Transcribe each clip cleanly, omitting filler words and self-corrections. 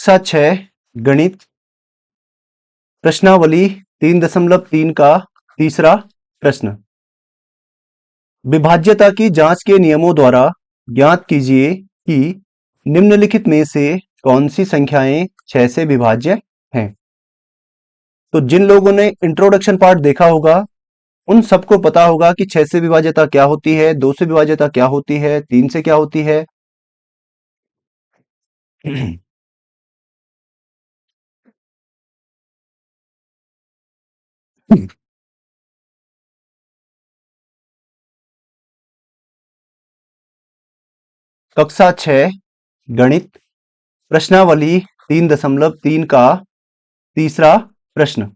कक्षा 6 गणित प्रश्नावली 3.3 का तीसरा प्रश्न। विभाज्यता की जांच के नियमों द्वारा ज्ञात कीजिए कि निम्नलिखित में से कौन सी संख्याएं 6 से विभाज्य हैं। तो जिन लोगों ने इंट्रोडक्शन पार्ट देखा होगा उन सबको पता होगा कि 6 से विभाज्यता क्या होती है, 2 से विभाज्यता क्या होती है, 3 से क्या होती है। कक्षा 6 गणित प्रश्नावली 3.3 का तीसरा प्रश्न।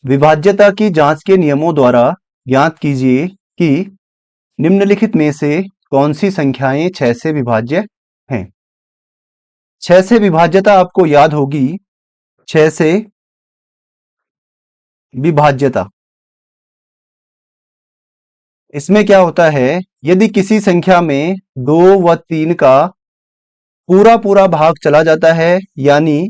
विभाज्यता की जांच के नियमों द्वारा ज्ञात कीजिए कि निम्नलिखित में से कौन सी संख्याएं 6 से विभाज्य हैं। 6 से विभाज्यता आपको याद होगी। 6 से विभाज्यता इसमें क्या होता है, यदि किसी संख्या में 2 व 3 का पूरा पूरा भाग चला जाता है, यानी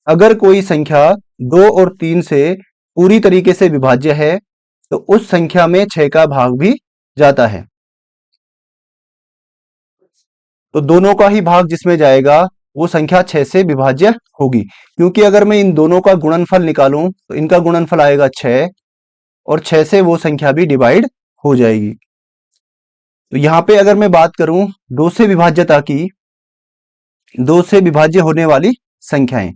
अगर कोई संख्या 2 और 3 से पूरी तरीके से विभाज्य है तो उस संख्या में 6 का भाग भी जाता है। तो दोनों का ही भाग जिसमें जाएगा वो संख्या 6 से विभाज्य होगी, क्योंकि अगर मैं इन दोनों का गुणनफल निकालूं तो इनका गुणनफल आएगा 6 और 6 से वो संख्या भी डिवाइड हो जाएगी। तो यहां पे अगर मैं बात करूं 2 से विभाज्यता की, 2 से विभाज्य होने वाली संख्याएं,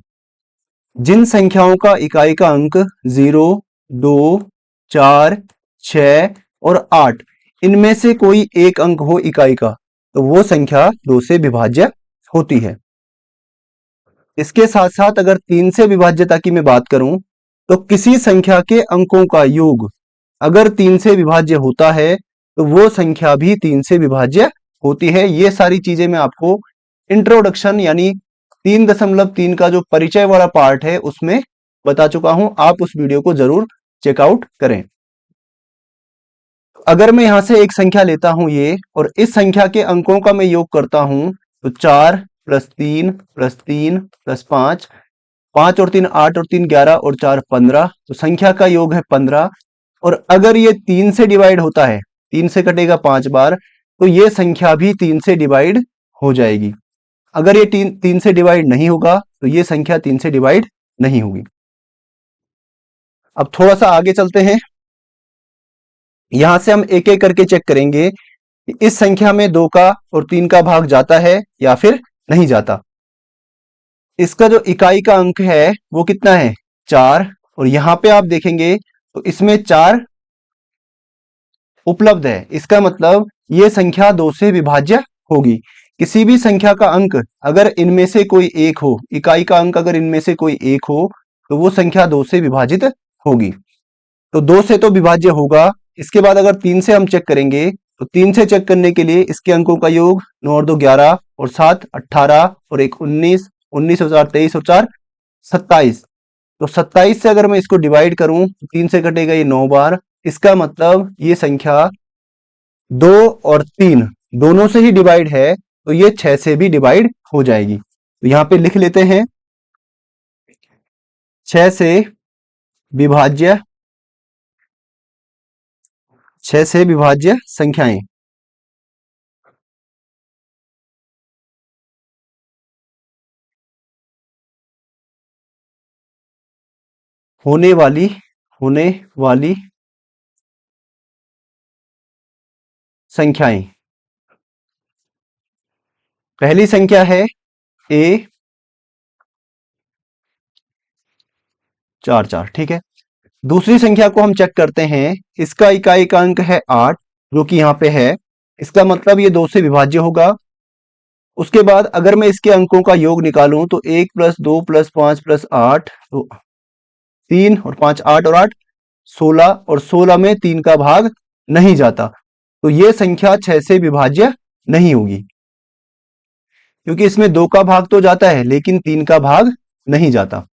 जिन संख्याओं का इकाई का अंक 0, 2, 4, 6 और 8 इनमें से कोई एक अंक हो इकाई का तो वो संख्या 2 से विभाज्य होती है। इसके साथ साथ अगर 3 से विभाज्यता की मैं बात करूं तो किसी संख्या के अंकों का योग अगर 3 से विभाज्य होता है तो वो संख्या भी 3 से विभाज्य होती है। ये सारी चीजें मैं आपको इंट्रोडक्शन यानी 3.3 का जो परिचय वाला पार्ट है उसमें बता चुका हूं। आप उस वीडियो को जरूर चेकआउट करें। अगर मैं यहां से एक संख्या लेता हूं ये, और इस संख्या के अंकों का मैं योग करता हूं तो 4 + 3 + 3 + 5, 5 और 3 8 और 3 11 और 4 15, तो संख्या का योग है 15। और अगर ये 3 से डिवाइड होता है, 3 से कटेगा 5 बार, तो ये संख्या भी 3 से डिवाइड हो जाएगी। अगर ये 3 से डिवाइड नहीं होगा तो ये संख्या 3 से डिवाइड नहीं होगी। अब थोड़ा सा आगे चलते हैं। यहां से हम एक एक करके चेक करेंगे कि इस संख्या में 2 का और 3 का भाग जाता है या फिर नहीं जाता। इसका जो इकाई का अंक है वो कितना है, 4, और यहां पे आप देखेंगे तो इसमें 4 उपलब्ध है। इसका मतलब ये संख्या 2 से विभाज्य होगी। किसी भी संख्या का अंक अगर इनमें से कोई एक हो, इकाई का अंक अगर इनमें से कोई एक हो तो वो संख्या 2 से विभाजित होगी। तो 2 से तो विभाज्य होगा। इसके बाद अगर 3 से हम चेक करेंगे तो 3 से चेक करने के लिए इसके अंकों का योग 9 और 2 11 और 7 18 और 1 19, 19 और 4 23 और 4 27। तो 27 से अगर मैं इसको डिवाइड करूं तो 3 से कटेगा ये 9 बार। इसका मतलब ये संख्या 2 और 3 दोनों से ही डिवाइड है तो ये 6 से भी डिवाइड हो जाएगी। तो यहां पे लिख लेते हैं 6 से विभाज्य, 6 से विभाज्य संख्याएं। होने वाली संख्याएं। पहली संख्या है a 4 4, ठीक है। दूसरी संख्या को हम चेक करते हैं। इसका इकाई का अंक है 8 जो कि यहां पे है। इसका मतलब ये 2 से विभाज्य होगा। उसके बाद अगर मैं इसके अंकों का योग निकालूं तो 1 + 2 + 5 + 8, तो 3 और 5 8 और 8 16, और 16 में 3 का भाग नहीं जाता तो ये संख्या 6 से विभाज्य नहीं होगी, क्योंकि इसमें 2 का भाग तो जाता है लेकिन 3 का भाग नहीं जाता।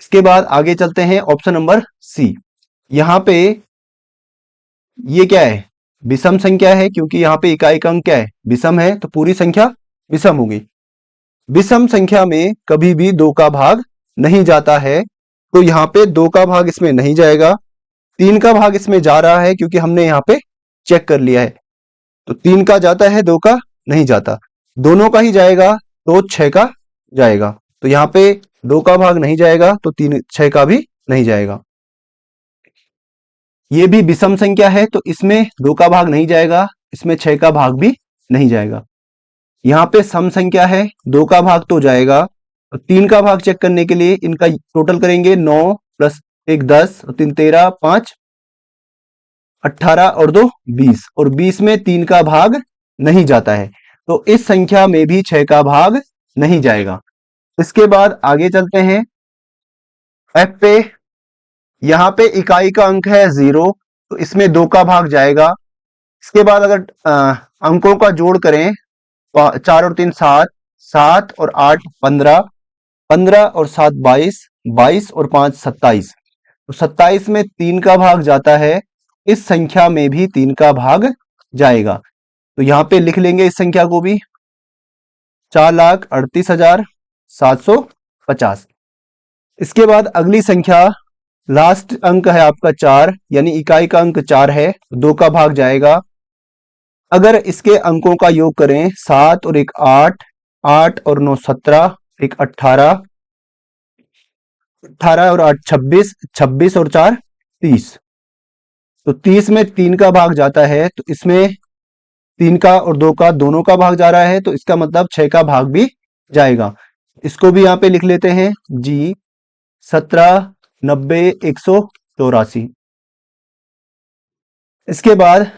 इसके बाद आगे चलते हैं ऑप्शन नंबर सी। यहां पे ये क्या है, विषम संख्या है, क्योंकि यहां पे इकाई का अंक क्या है, विषम है, तो पूरी संख्या विषम होगी। विषम संख्या में कभी भी 2 का भाग नहीं जाता है, तो यहाँ पे 2 का भाग इसमें नहीं जाएगा, 3 का भाग इसमें जा रहा है क्योंकि हमने यहाँ पे चेक कर लिया है। तो 3 का जाता है, 2 का नहीं जाता, दोनों का ही जाएगा तो 6 का जाएगा। तो यहाँ पे 2 का भाग नहीं जाएगा तो 6 का भी नहीं जाएगा। ये भी विषम संख्या है तो इसमें 2 का भाग नहीं जाएगा, इसमें 6 का भाग भी नहीं जाएगा। यहाँ पे सम संख्या है, 2 का भाग तो जाएगा, तो 3 का भाग चेक करने के लिए इनका टोटल करेंगे, 9 प्लस 1 10 और 3 13, 5 18 और 2 20, और 20 में 3 का भाग नहीं जाता है, तो इस संख्या में भी 6 का भाग नहीं जाएगा। इसके बाद आगे चलते हैं एफ पे। यहाँ पे इकाई का अंक है 0, तो इसमें 2 का भाग जाएगा। इसके बाद अगर अंकों का जोड़ करें, 4 और 3 7, 7 और 8 15, 15 और 7 22, 22 और 5 27, तो 27 में 3 का भाग जाता है, इस संख्या में भी 3 का भाग जाएगा। तो यहाँ पे लिख लेंगे इस संख्या को भी, 4,38,750। इसके बाद अगली संख्या, लास्ट अंक है आपका 4, यानी इकाई का अंक 4 है, 2 का भाग जाएगा। अगर इसके अंकों का योग करें, 7 और 1 8, 8 और 9 17, 1 18, 18 और 8 26, 26 और 4 30, तो 30 में 3 का भाग जाता है, तो इसमें 3 का और 2 का दोनों का भाग जा रहा है, तो इसका मतलब 6 का भाग भी जाएगा। इसको भी यहाँ पे लिख लेते हैं जी, 17 90 184। इसके बाद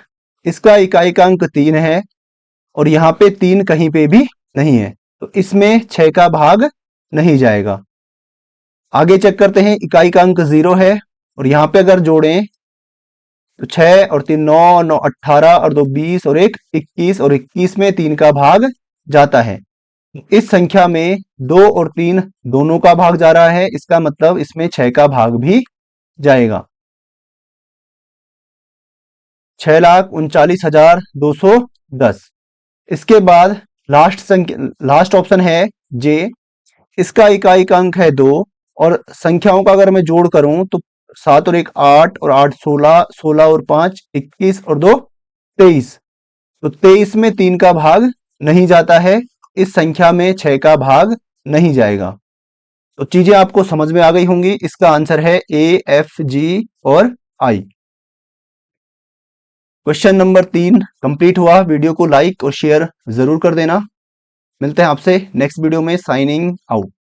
इसका इकाई का अंक 3 है और यहाँ पे 3 कहीं पे भी नहीं है, तो इसमें 6 का भाग नहीं जाएगा। आगे चेक करते हैं, इकाई का अंक 0 है और यहाँ पे अगर जोड़ें तो 6 और 3 9, 9 18 और 2 20 और 1 21, और 21 में 3 का भाग जाता है। इस संख्या में 2 और 3 दोनों का भाग जा रहा है, इसका मतलब इसमें 6 का भाग भी जाएगा। 6,39,210। इसके बाद लास्ट ऑप्शन है जे। इसका इकाई का अंक है 2 और संख्याओं का अगर मैं जोड़ करूं तो 7 और 1 8 और 8 16, 16 और 5 21 और 2 23, तो 23 में 3 का भाग नहीं जाता है, इस संख्या में 6 का भाग नहीं जाएगा। तो चीजें आपको समझ में आ गई होंगी। इसका आंसर है ए एफ जी और आई। क्वेश्चन नंबर 3 कंप्लीट हुआ। वीडियो को लाइक और शेयर जरूर कर देना। मिलते हैं आपसे नेक्स्ट वीडियो में। Signing out.